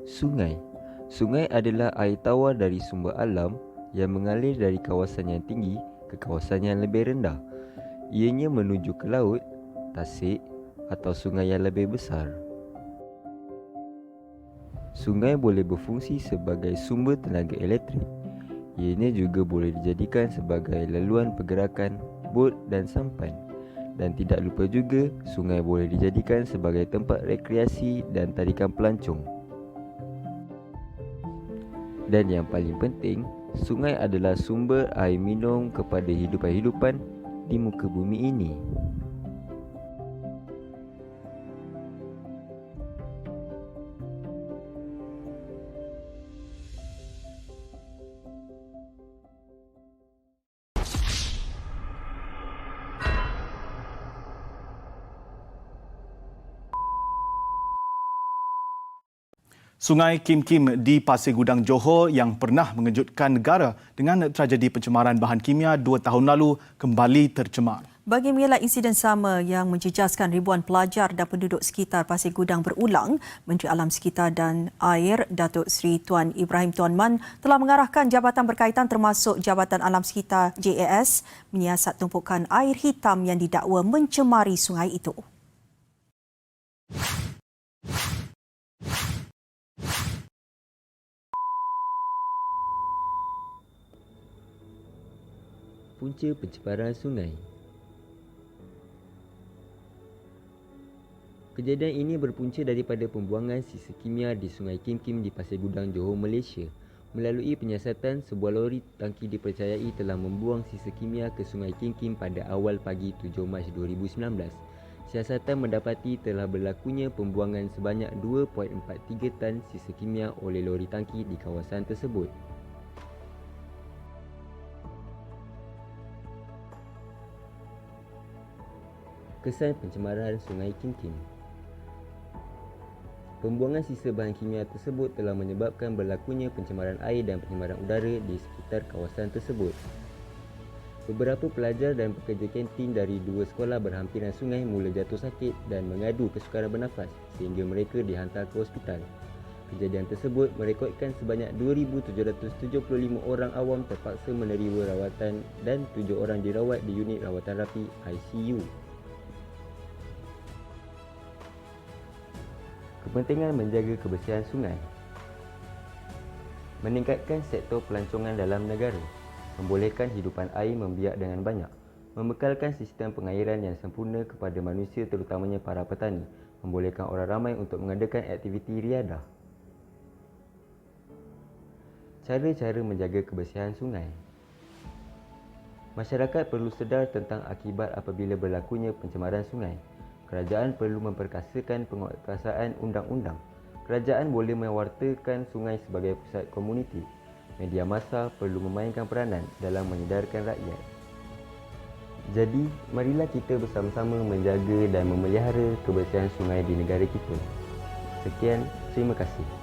Sungai. Sungai adalah air tawar dari sumber alam yang mengalir dari kawasan yang tinggi ke kawasan yang lebih rendah. Ianya menuju ke laut, tasik atau sungai yang lebih besar. Sungai boleh berfungsi sebagai sumber tenaga elektrik. Ianya juga boleh dijadikan sebagai laluan pergerakan bot dan sampan. Dan tidak lupa juga, sungai boleh dijadikan sebagai tempat rekreasi dan tarikan pelancong. Dan yang paling penting, sungai adalah sumber air minum kepada hidupan-hidupan di muka bumi ini. Sungai Kim Kim di Pasir Gudang Johor yang pernah mengejutkan negara dengan tragedi pencemaran bahan kimia 2 tahun lalu kembali tercemar. Bagi mengelak insiden sama yang menjejaskan ribuan pelajar dan penduduk sekitar Pasir Gudang berulang, Menteri Alam Sekitar dan Air Datuk Seri Tuan Ibrahim Tuan Man telah mengarahkan jabatan berkaitan termasuk Jabatan Alam Sekitar JAS menyiasat tumpukan air hitam yang didakwa mencemari sungai itu. Punca pencemaran sungai. Kejadian ini berpunca daripada pembuangan sisa kimia di Sungai Kim Kim di Pasir Gudang, Johor, Malaysia. Melalui penyiasatan, sebuah lori tangki dipercayai telah membuang sisa kimia ke Sungai Kim Kim pada awal pagi 7 Mac 2019. Siasatan mendapati telah berlakunya pembuangan sebanyak 2.43 tan sisa kimia oleh lori tangki di kawasan tersebut. Kesan pencemaran Sungai Kim Kim. Pembuangan sisa bahan kimia tersebut telah menyebabkan berlakunya pencemaran air dan pencemaran udara di sekitar kawasan tersebut. Beberapa pelajar dan pekerja kantin dari 2 sekolah berhampiran sungai mula jatuh sakit dan mengadu kesukaran bernafas sehingga mereka dihantar ke hospital. Kejadian tersebut merekodkan sebanyak 2,775 orang awam terpaksa menerima rawatan dan 7 orang dirawat di unit rawatan rapi ICU. Kepentingan menjaga kebersihan sungai. Meningkatkan sektor pelancongan dalam negara. Membolehkan hidupan air membiak dengan banyak. Membekalkan sistem pengairan yang sempurna kepada manusia terutamanya para petani. Membolehkan orang ramai untuk mengadakan aktiviti riadah. Cara-cara menjaga kebersihan sungai. Masyarakat perlu sedar tentang akibat apabila berlakunya pencemaran sungai. Kerajaan perlu memperkasakan penguatkuasaan undang-undang. Kerajaan boleh mewartakan sungai sebagai pusat komuniti. Media massa perlu memainkan peranan dalam menyedarkan rakyat. Jadi, marilah kita bersama-sama menjaga dan memelihara kebersihan sungai di negara kita. Sekian, terima kasih.